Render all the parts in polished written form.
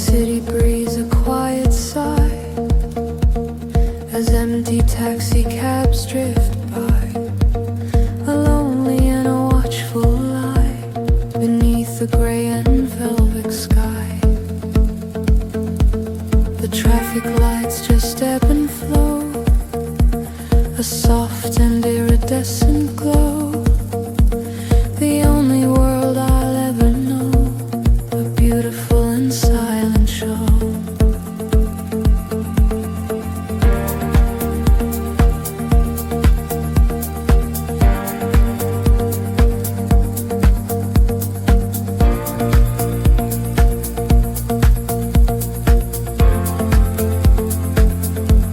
city breeze a quiet sigh as empty taxi cabs drift by, a lonely and a watchful lie beneath the gray and velvet sky. The traffic lights just ebb and flow, a soft and iridescent glow, the only world I'll ever know, a beautiful and silent show.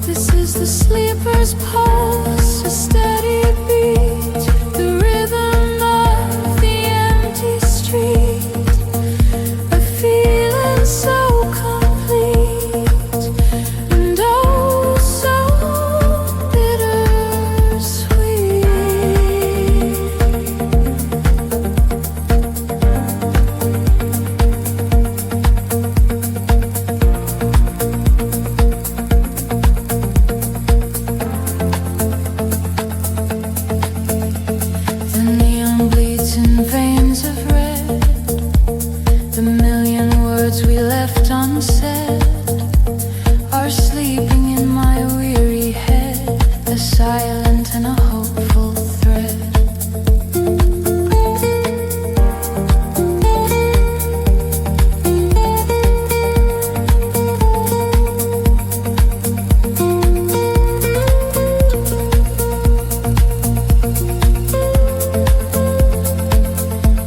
This is the sleeper's pulse, a steady beat, the rhythm of the empty street, a feeling so complete and oh so bittersweet. The neon bleeds in veins of red, the million words we left unsaid are sleeping in my weary head, a silent and a hopeful thread.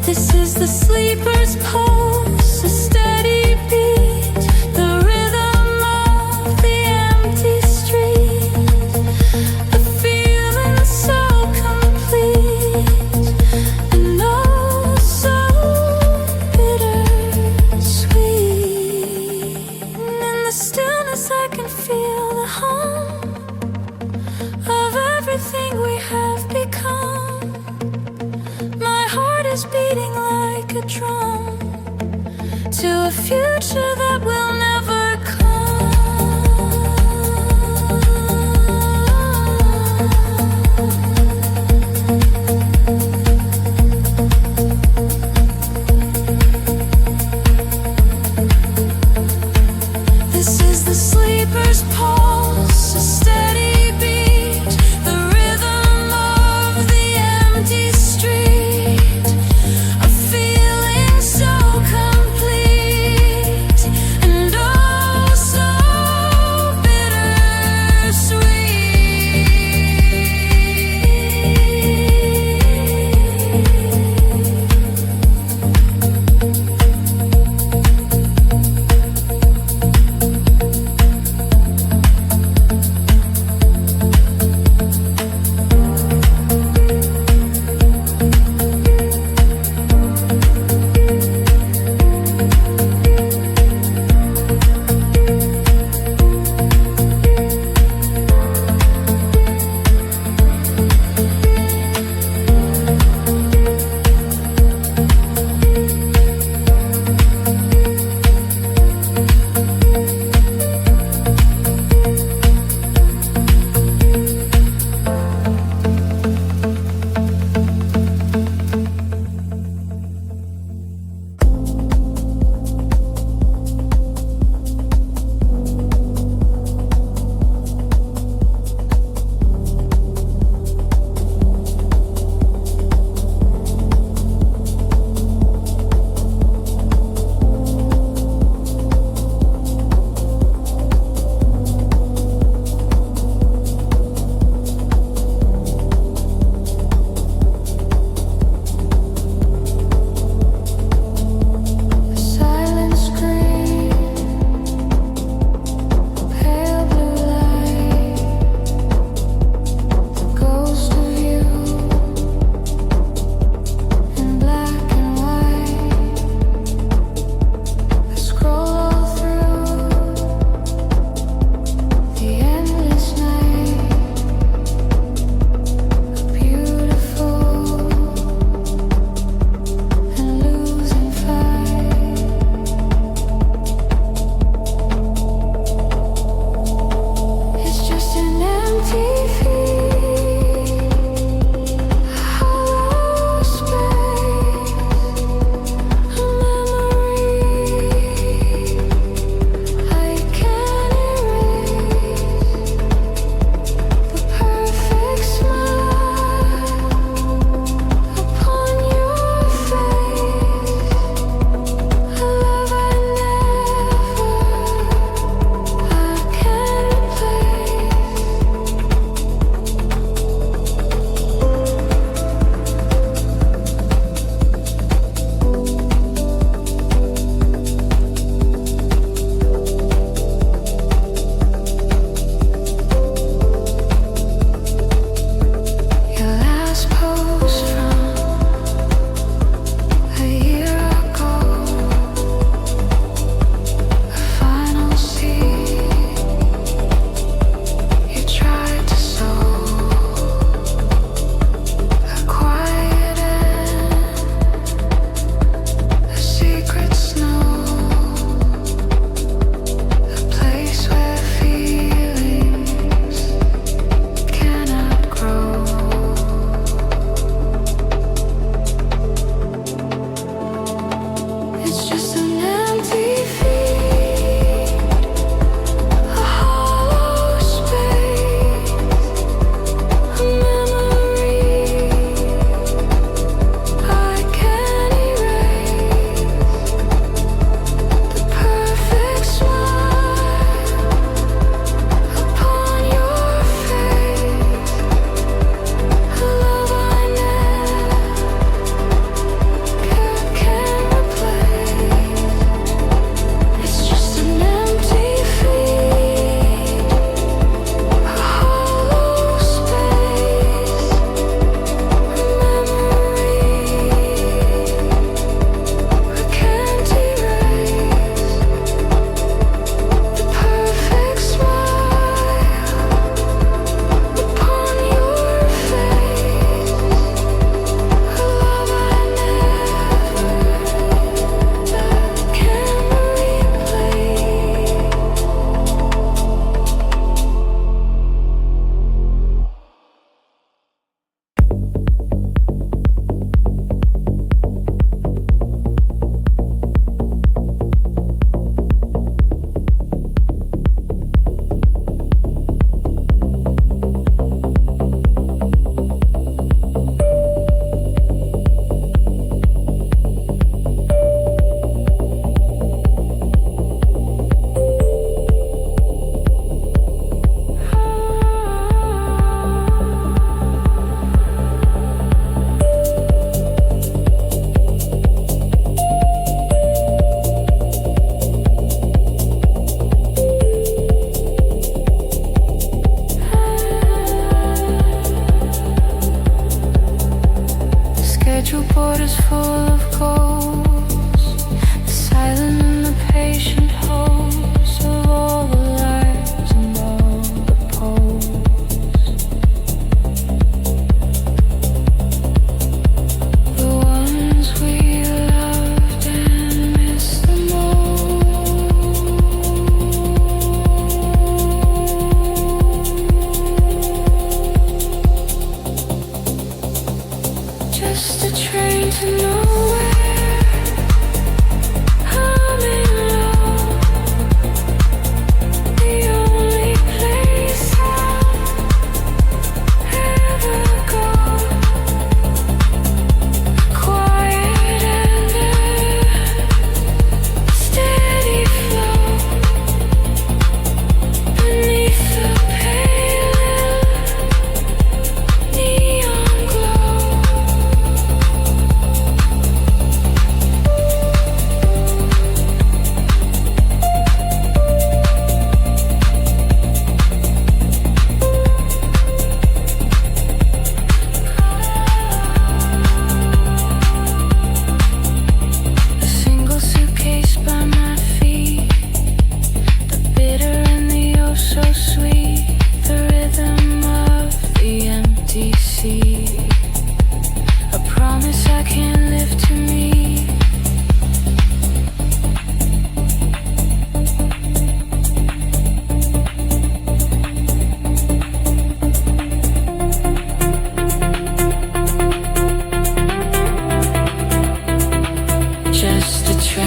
This is the sleeper's pulse, a steady beat, the rhythm of the empty street, a feeling so complete and oh so bittersweet. And in the stillness I can feel the hum of everything we have become. My heart is beating like a drum to a future that will never come. This is the sleeper's pulse, a steady beat, the rhythm of the empty street, a feeling so complete and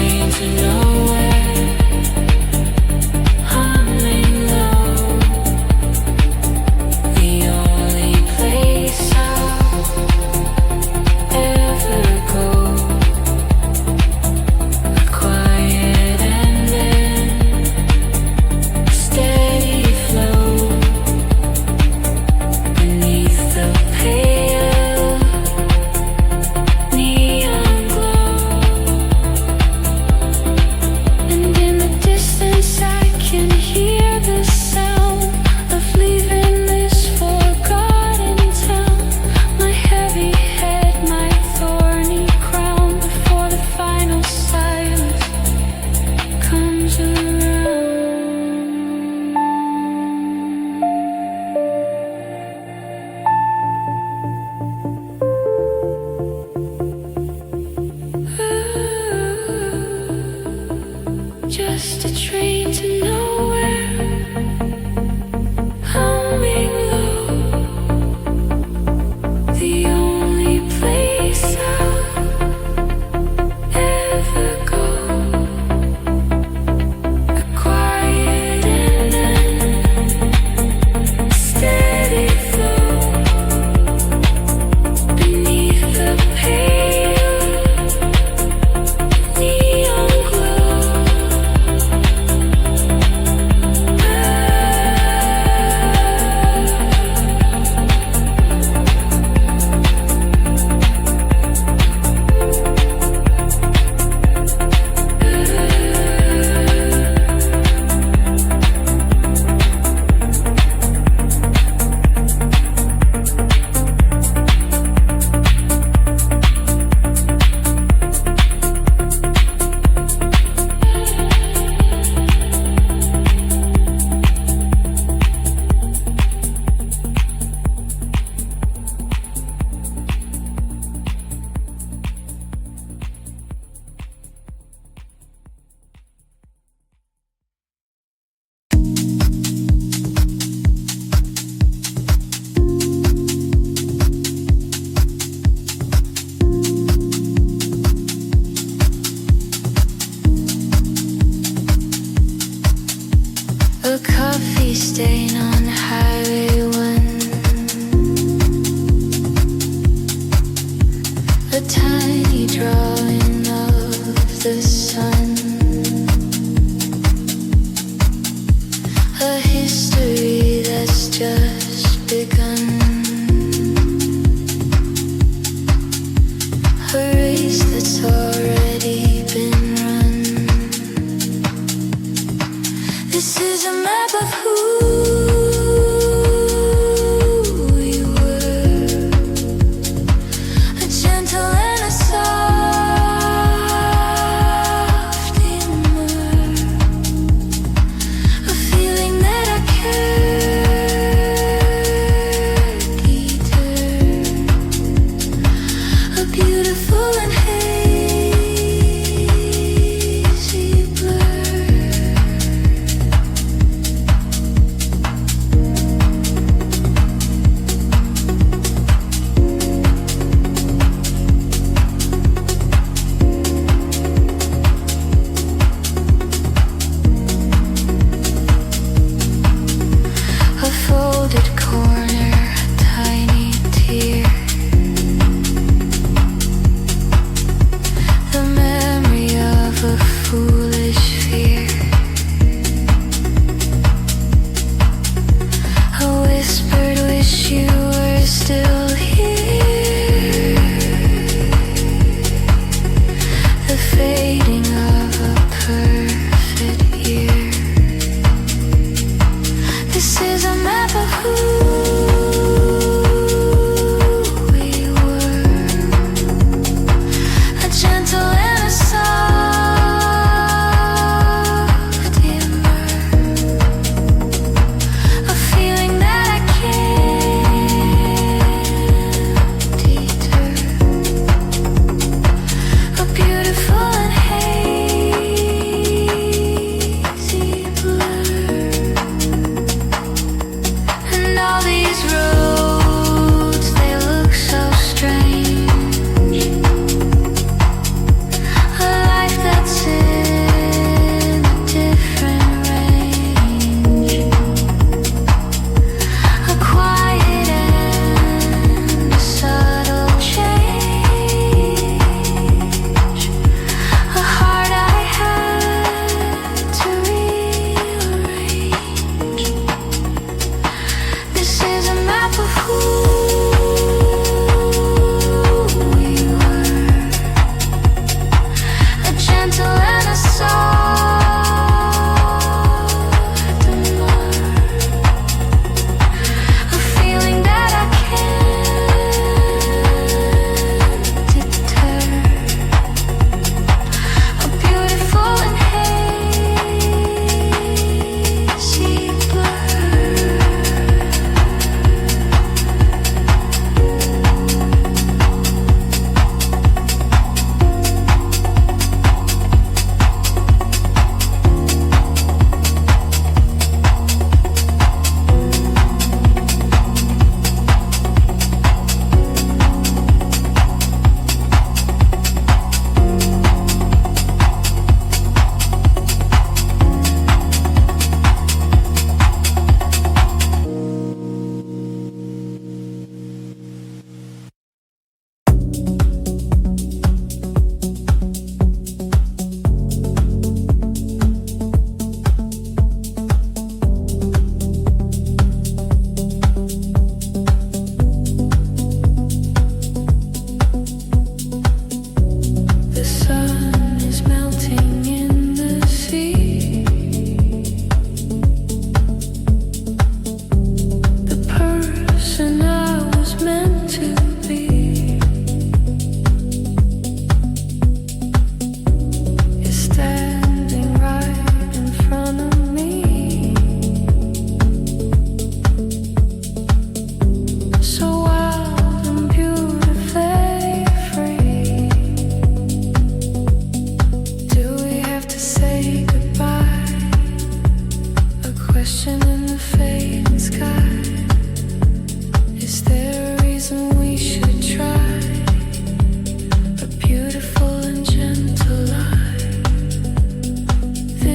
train to nowhere, humming low. The only place I'll ever go. A quiet ending, steady flow beneath the pale neon glow. And in the distance I can hear the sound of leaving this forgotten town. My heavy head, my thorny crown, before the final silence comes around. Just a train to nowhere, humming low. The only place I'll ever go. A quiet ending, steady flow beneath the pale neon glow. A coffee stain on Highway 1. A tiny drawing of the sun. A history that's just begun. A race that's already been run. This is a map of who you were. A gentle and a soft humor. A feeling that I can't return. A beautiful and hazy blur.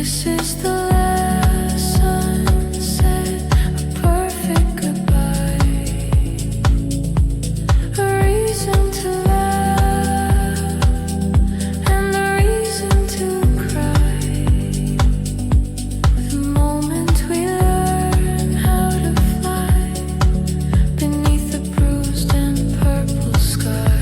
This is the last sunset, a perfect goodbye, a reason to laugh and a reason to cry. The moment we learn how to fly beneath the bruised and purple sky.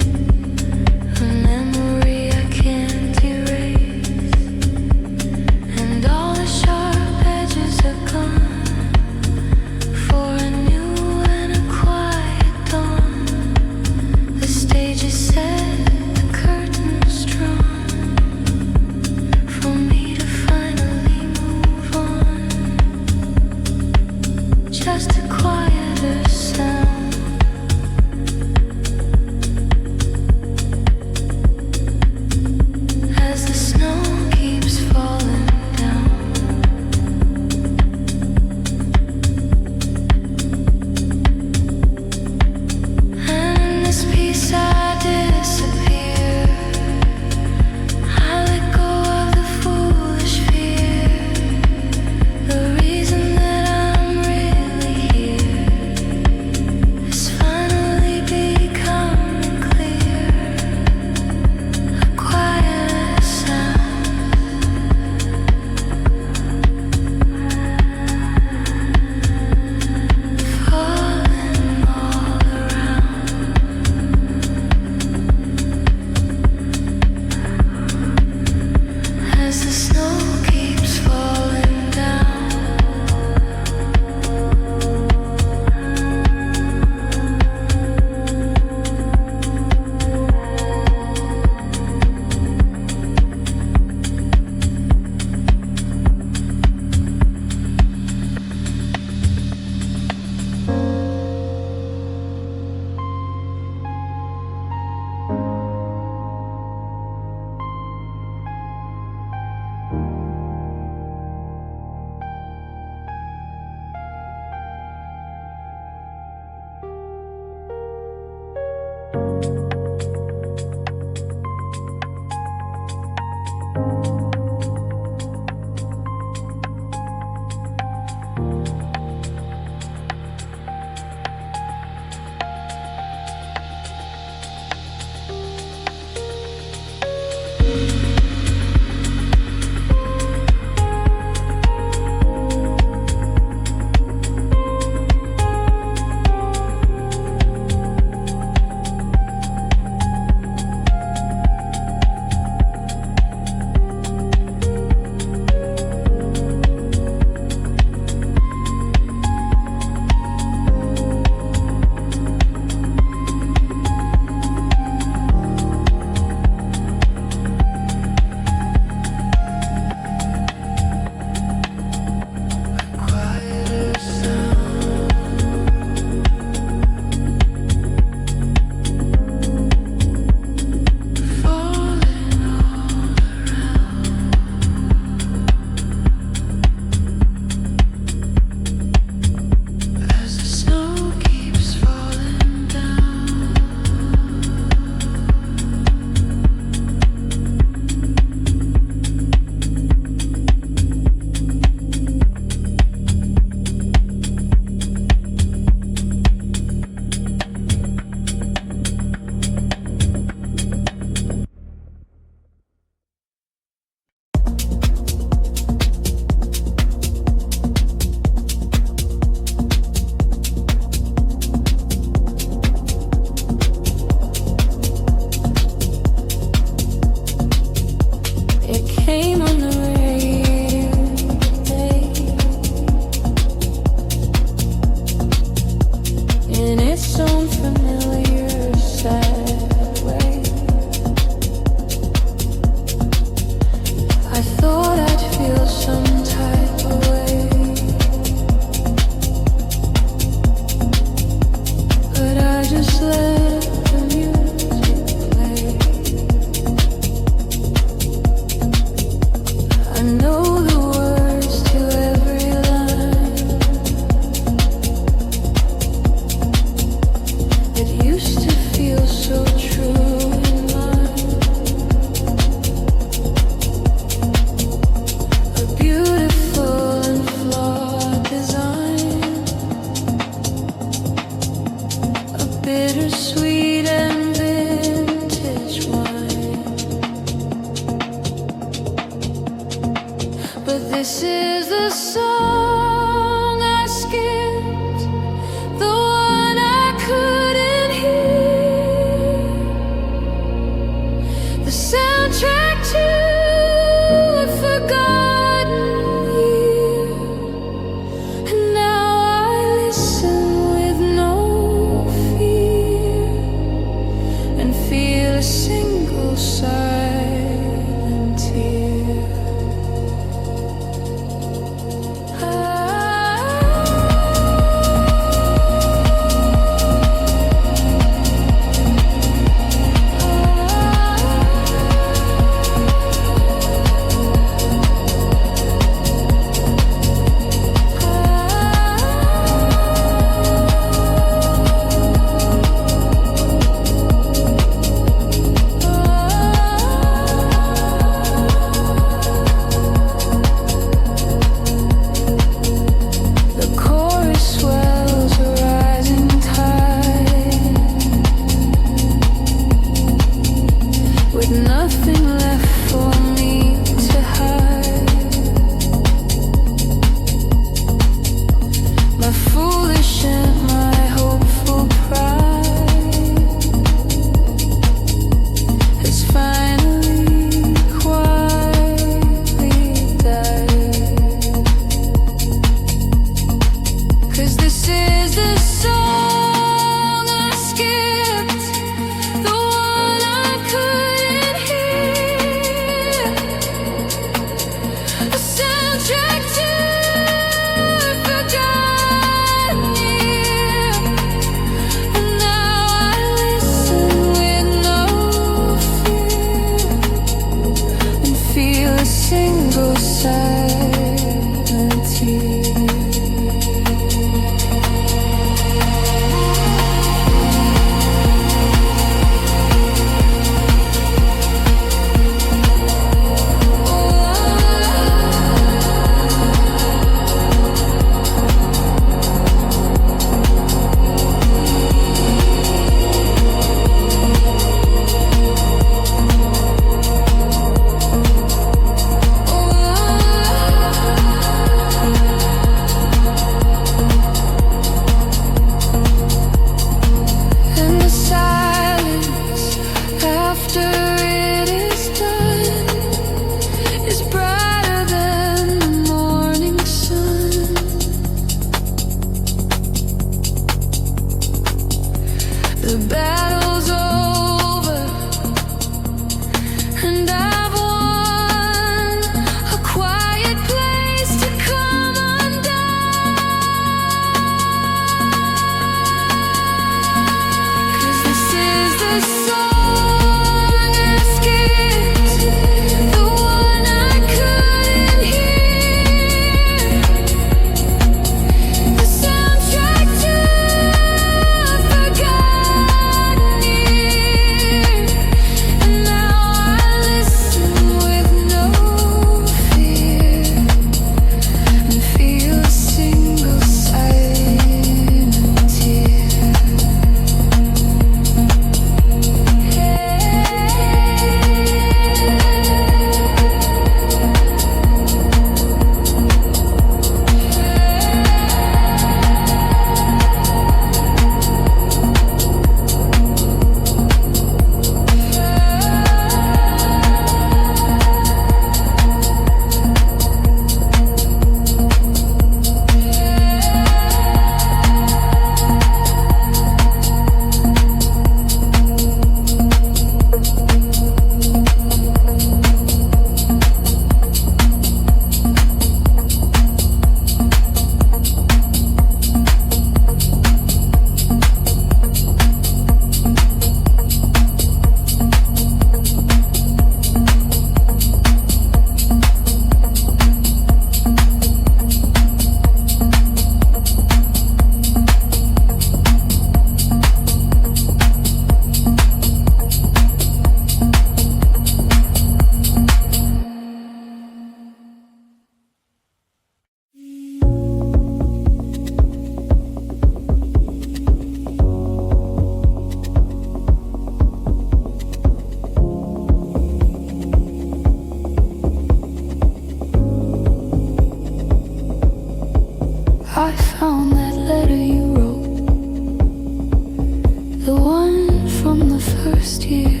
the one from the first year.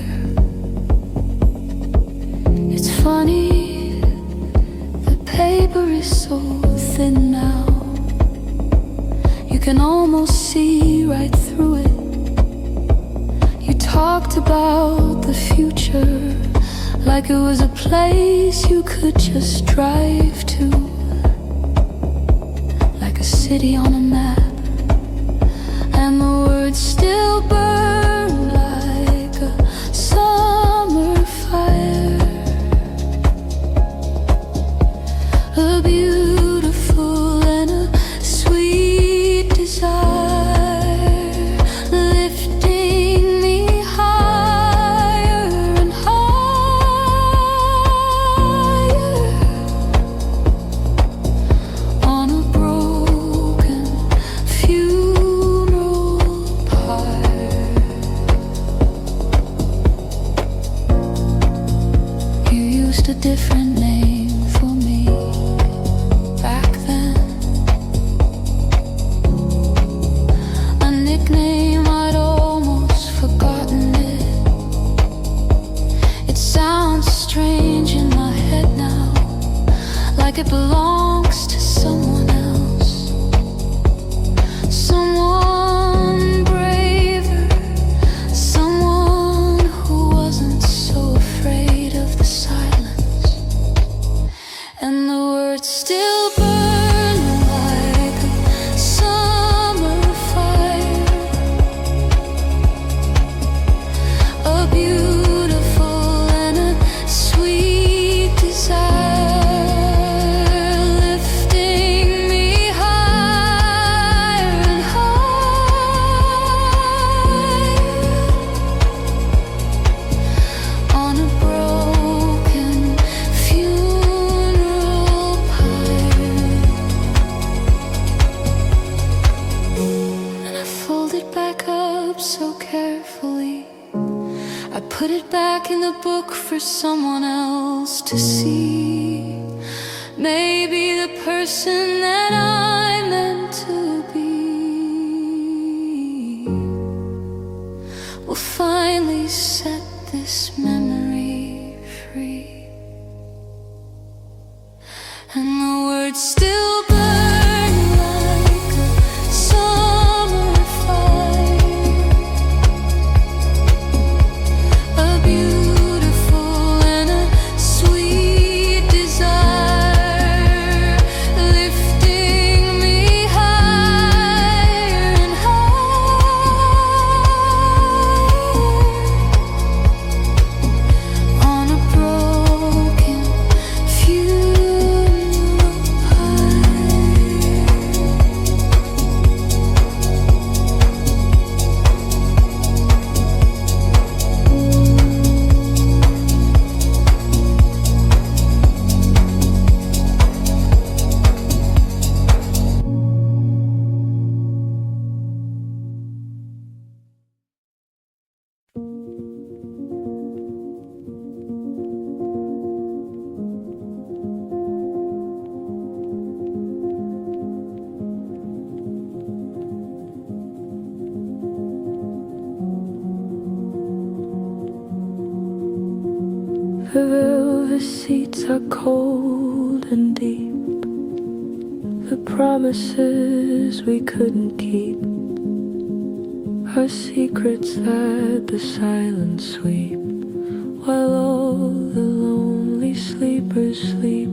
It's funny, the paper is so thin now. You can almost see right through it. You talked about the future like it was a place you could just drive to, like a city on a map. And the words still burn like a summer fire. A beautiful and a sweet desire, lifting me higher and higher on a broken funeral pyre. You used a different name for me back then, a nickname I'd almost forgotten it. It sounds strange in my head now, like it belongs to someone else, someone braver, someone who wasn't so afraid of the silence. And the words still burn like a summer fire. A beautiful and a sweet desire, lifting me higher and higher on a broken funeral pyre. And I fold it back up so carefully. I put it back in the book for someone else to see. Maybe the person that I meant to be will finally set this memory free. And the words still burn like a summer fire. A beautiful and a sweet desire, lifting me higher and higher on a broken funeral pyre. The velvet seats are cold and deep, the promises we couldn't keep, our secrets that the silence sweep, while all the lonely sleepers sleep.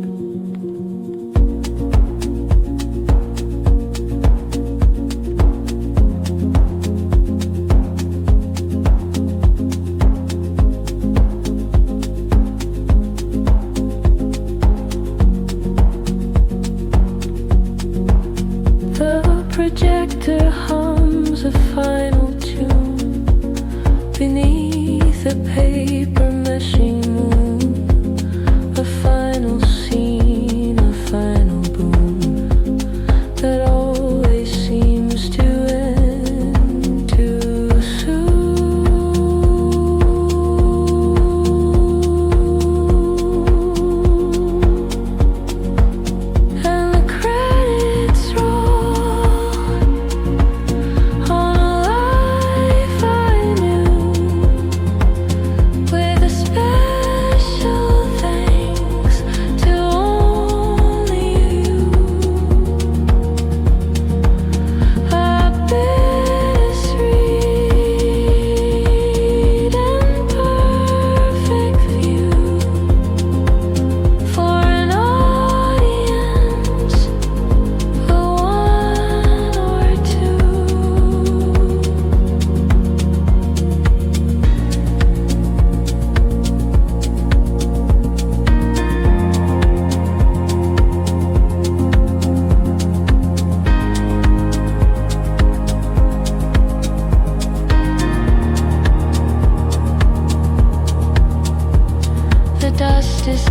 The projector hums a final tune beneath a paper meshing moon. A final scene, a final boom that always seems to end too soon. And the credits roll on a life I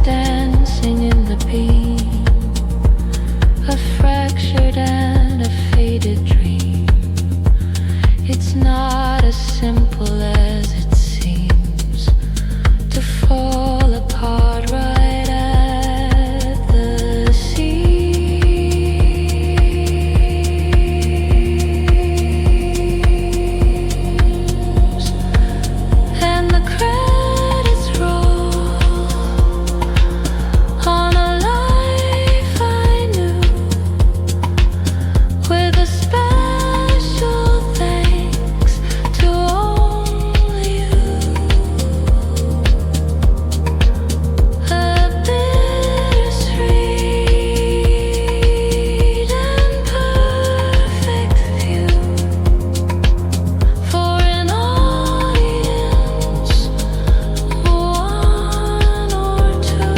dancing in the beam, a fractured and a faded dream. It's not as simple as it seems to fall apart right at the seams. And the credits roll on a life I knew, with a special thanks to only you. A bittersweet and perfect view for an audience, one or two.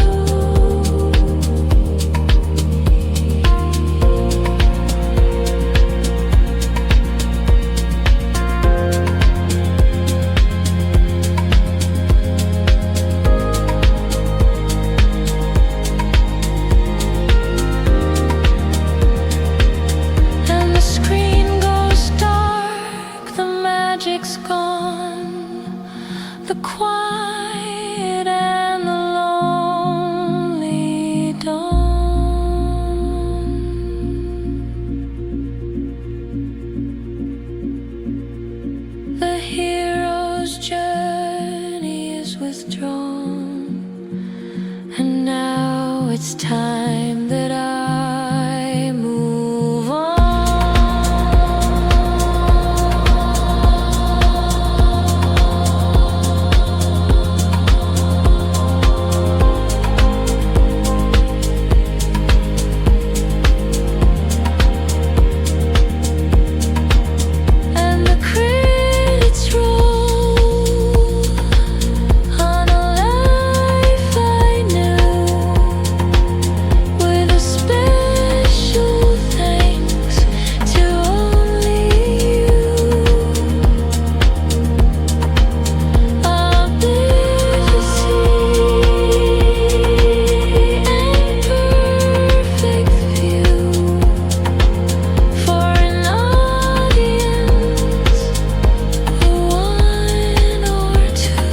And the screen goes dark, the magic's gone, the quiet and the lonely dawn. The hero's journey is withdrawn, and now it's time that I move on. And the credits roll on a life I knew, with a special thanks to only you. A bittersweet and perfect view for an audience, one or two.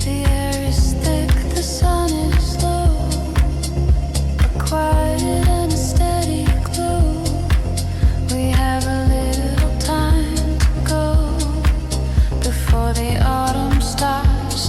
The air is thick, the sun is low, a quiet and a steady glow. We have a little time to go before the autumn starts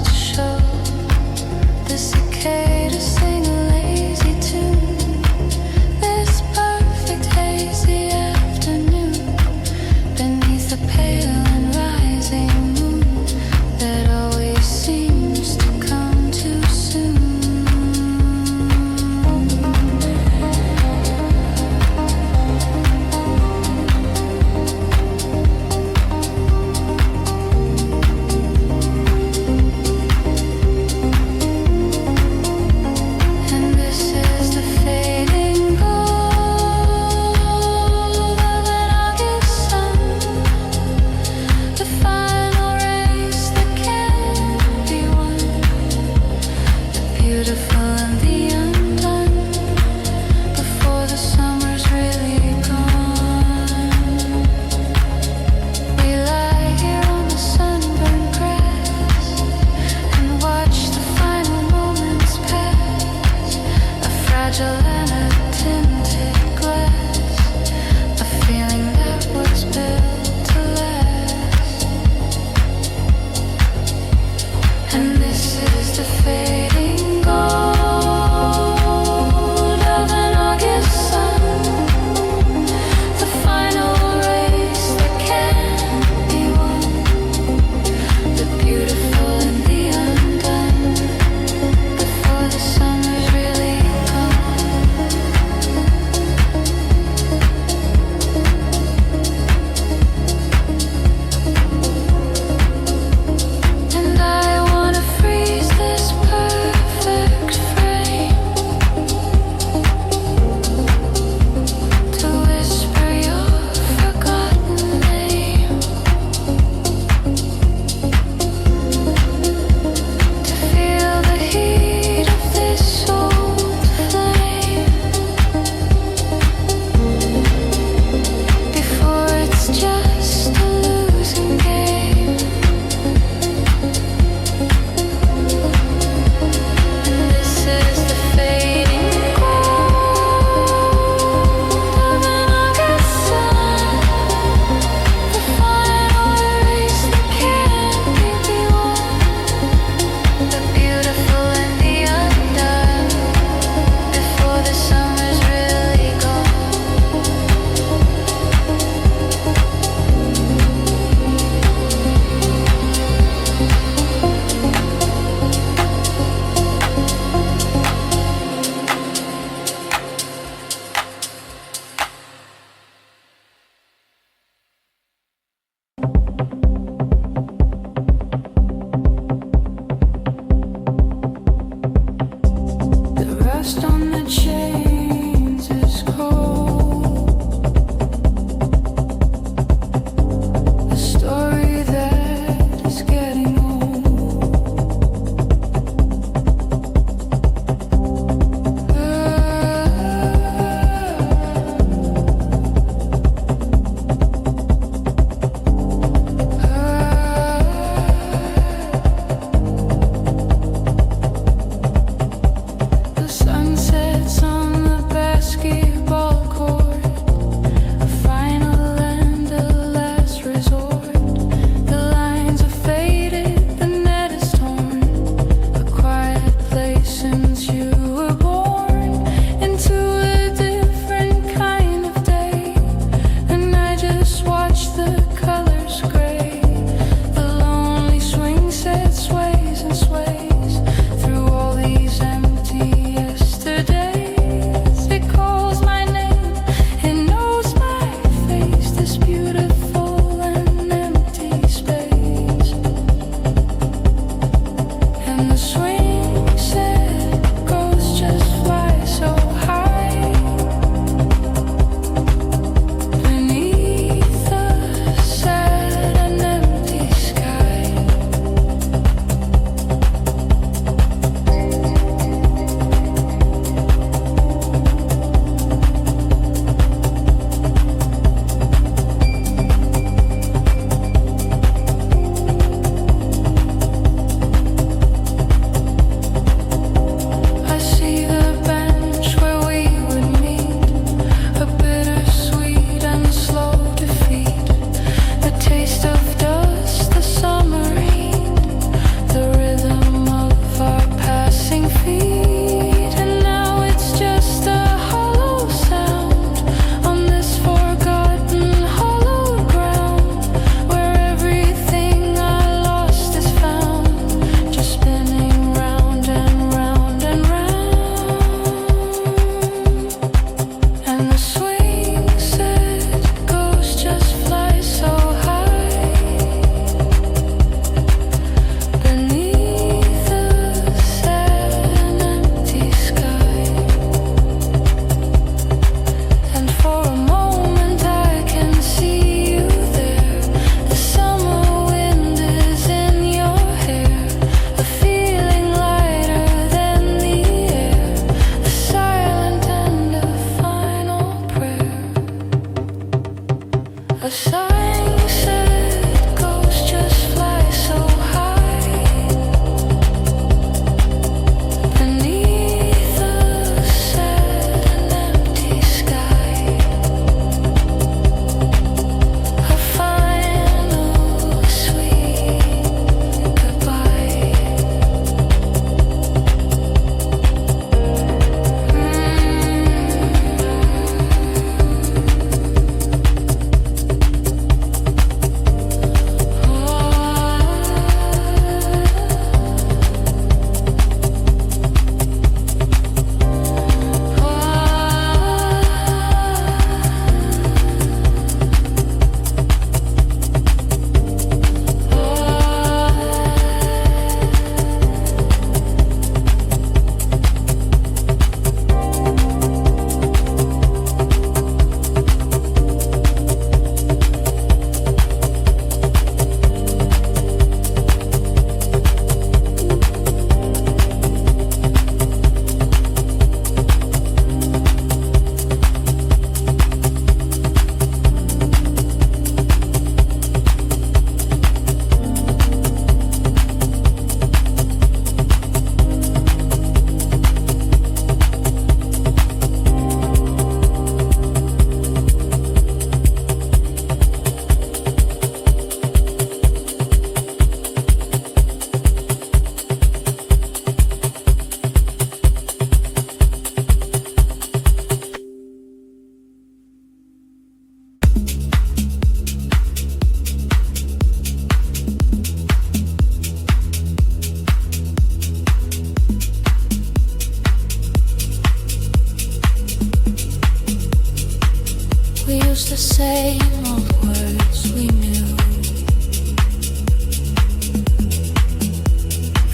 the same old words we knew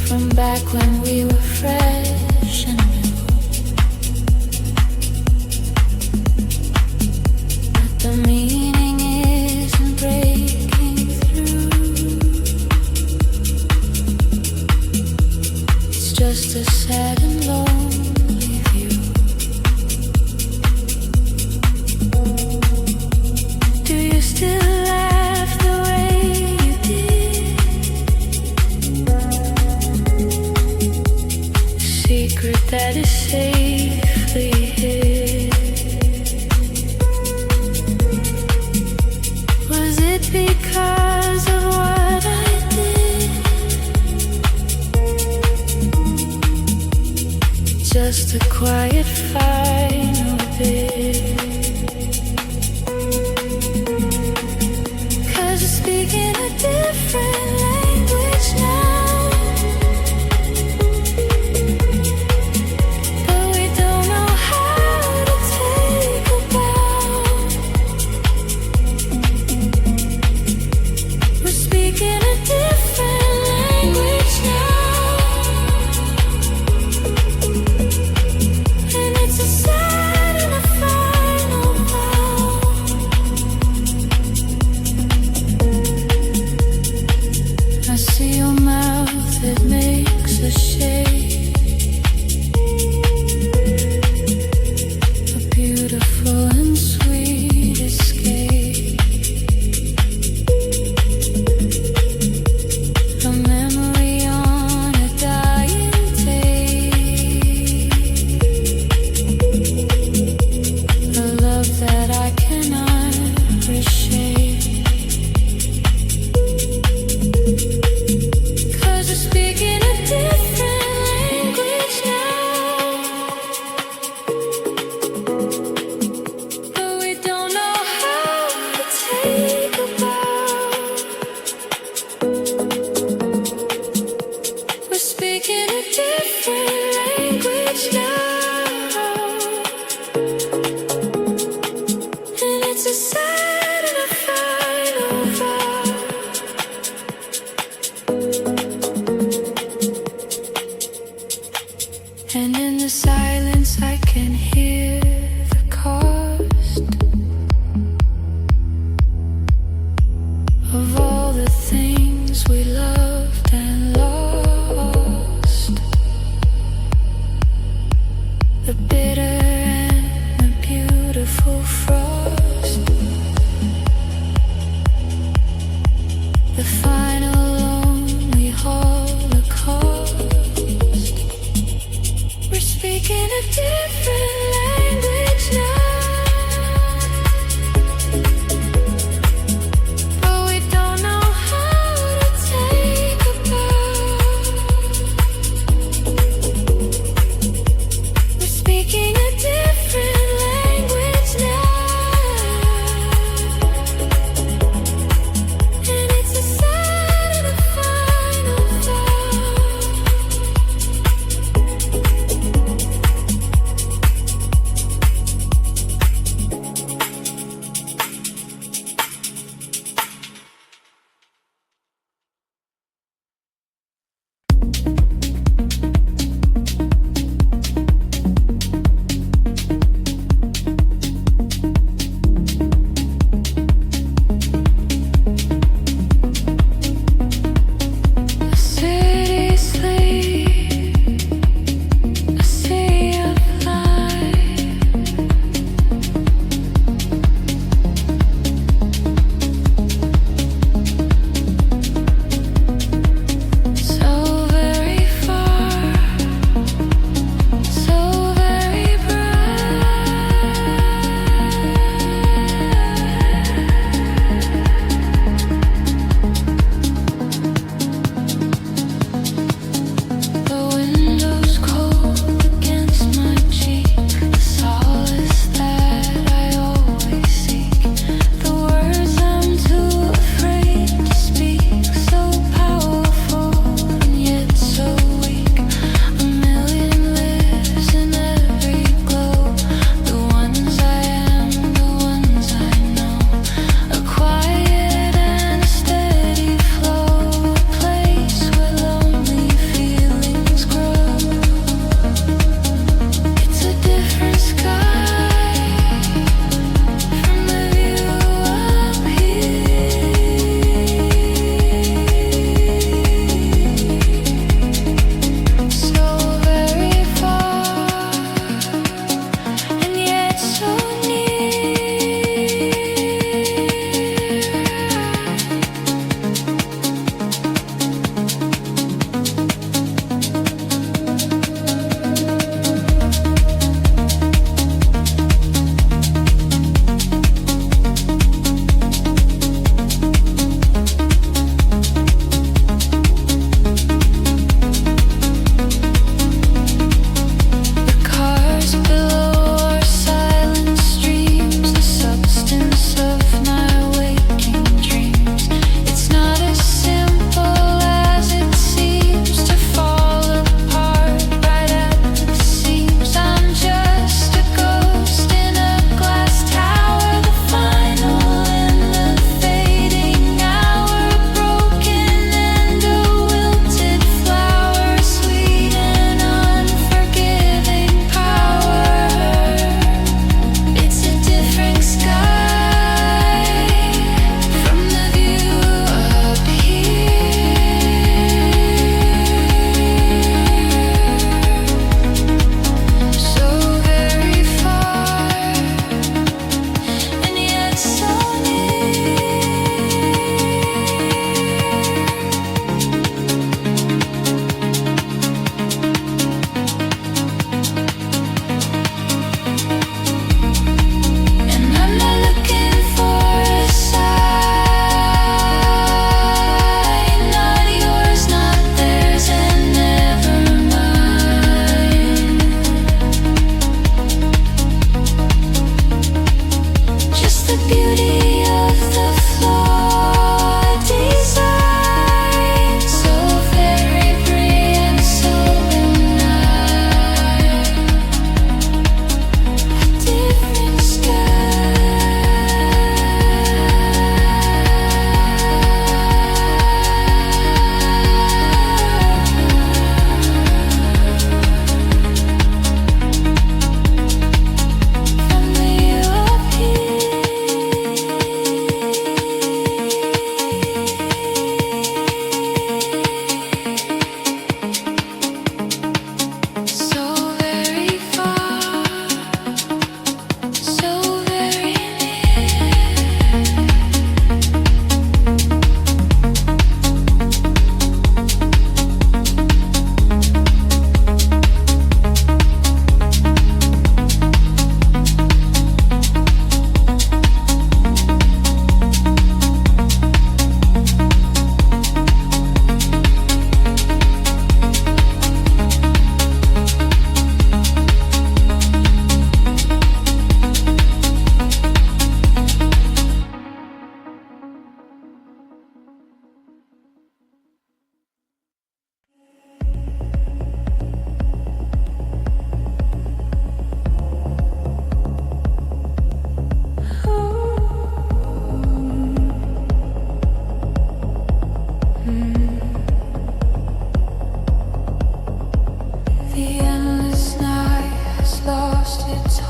from back when we were fresh and new. But the meaning isn't breaking through. It's just a sad and lonely view. Do you still laugh the way you did? A secret that is safely hid. Was it because of what I did? Just a quiet final bit. 'Cause you're speaking a different language now, but we don't know how to take a bow. We're speaking a different language now, and it's a sad and a final vow. I see your mouth, it makes a shape, a beautiful and sweet escape, a memory on a dying day, a love that I cannot reshape. 'Cause we're speaking a different language now, but we don't know how to take a bow. We're speaking a different language now, and it's a sad and a final vow. And in the silence I can hear the cost of all the things we loved and lost, the bitter and the beautiful frost, the final lonely holocaust. We're speaking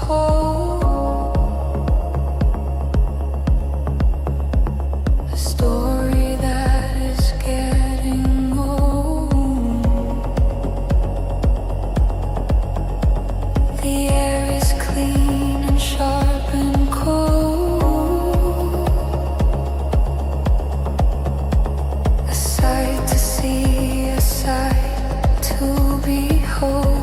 whole. A story that is getting old. The air is clean and sharp and cold. A sight to see, a sight to behold.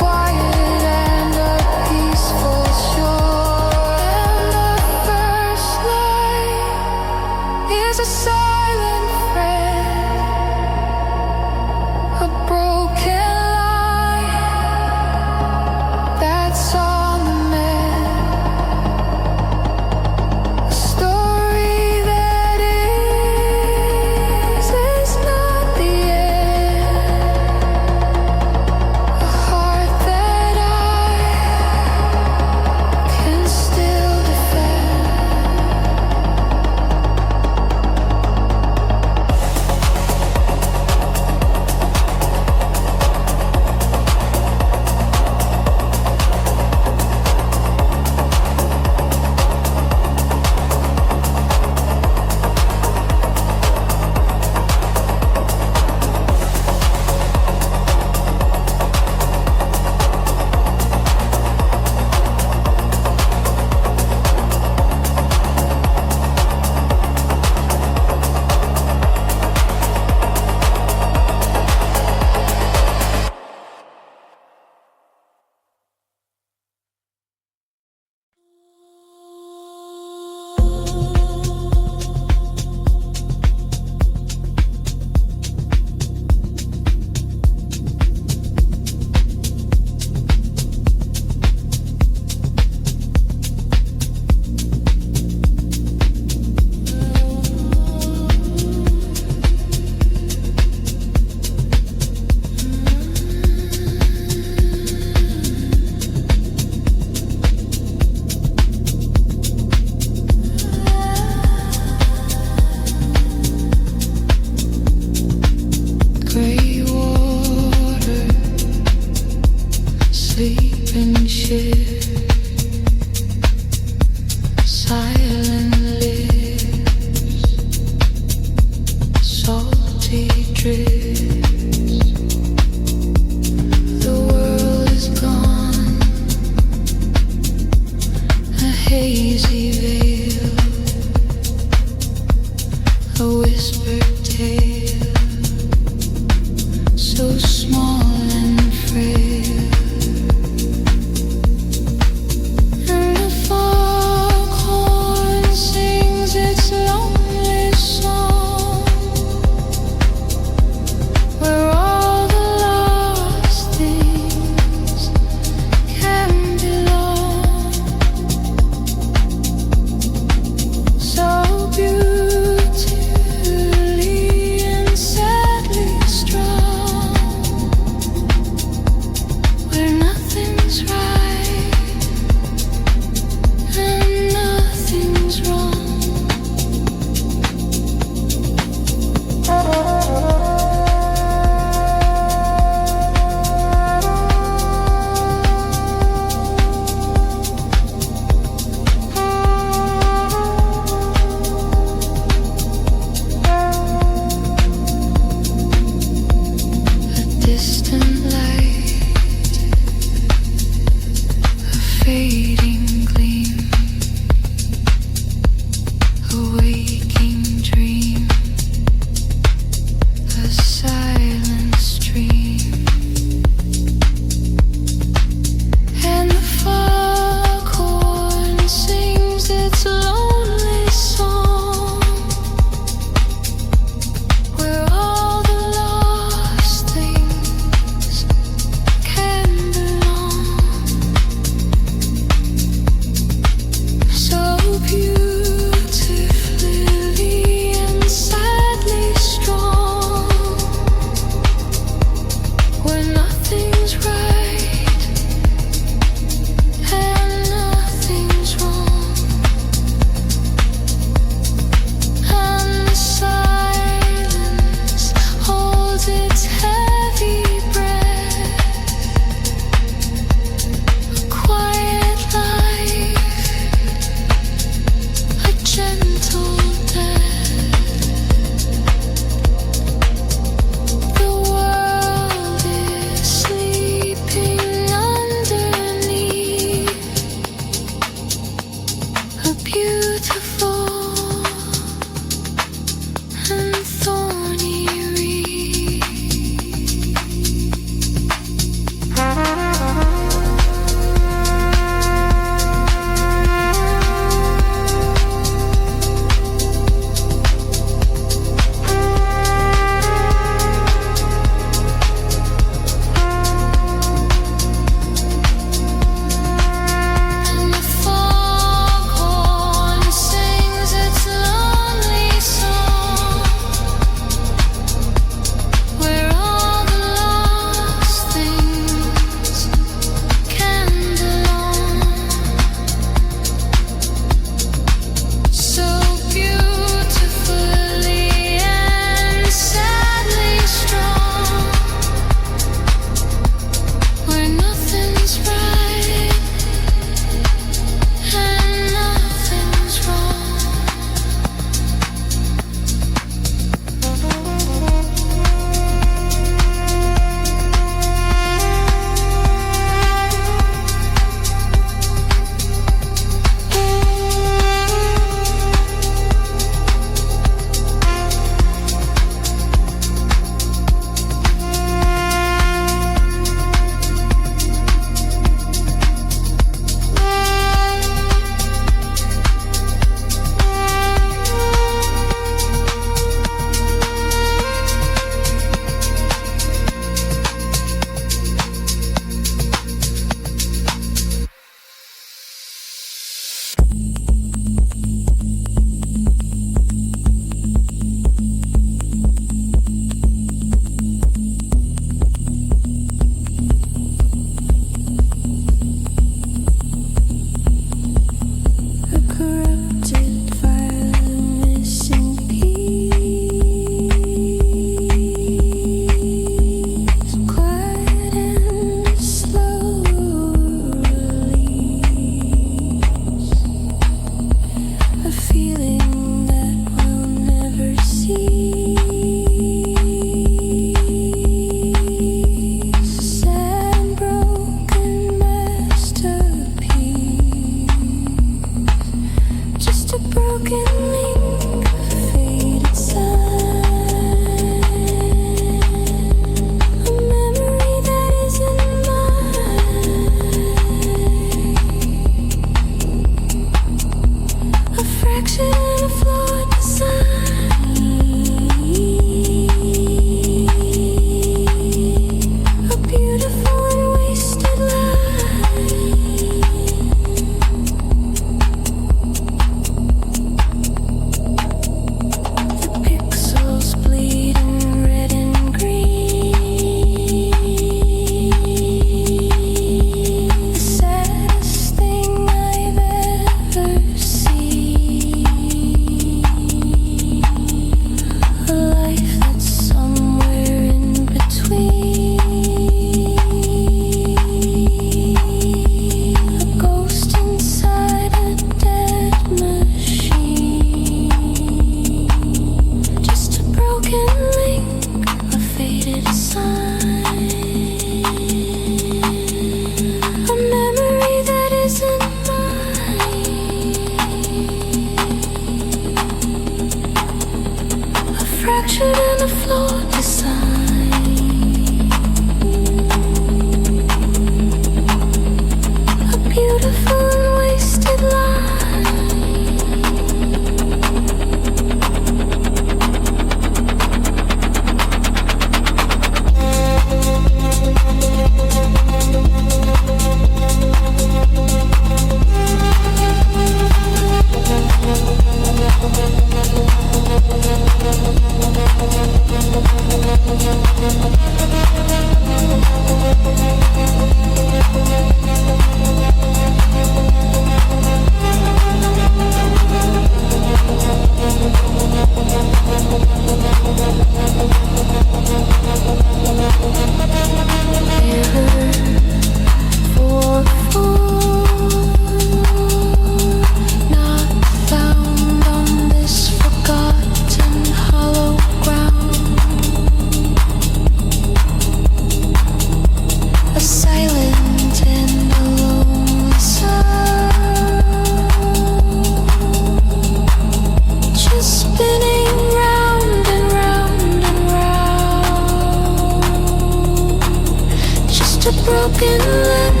broken limb,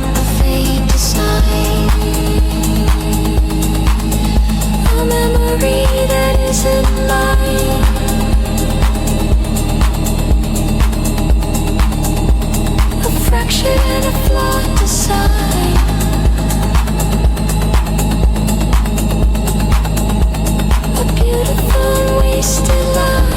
a fate design, a memory that isn't mine, a fracture and a flawed design, a beautiful and wasted life.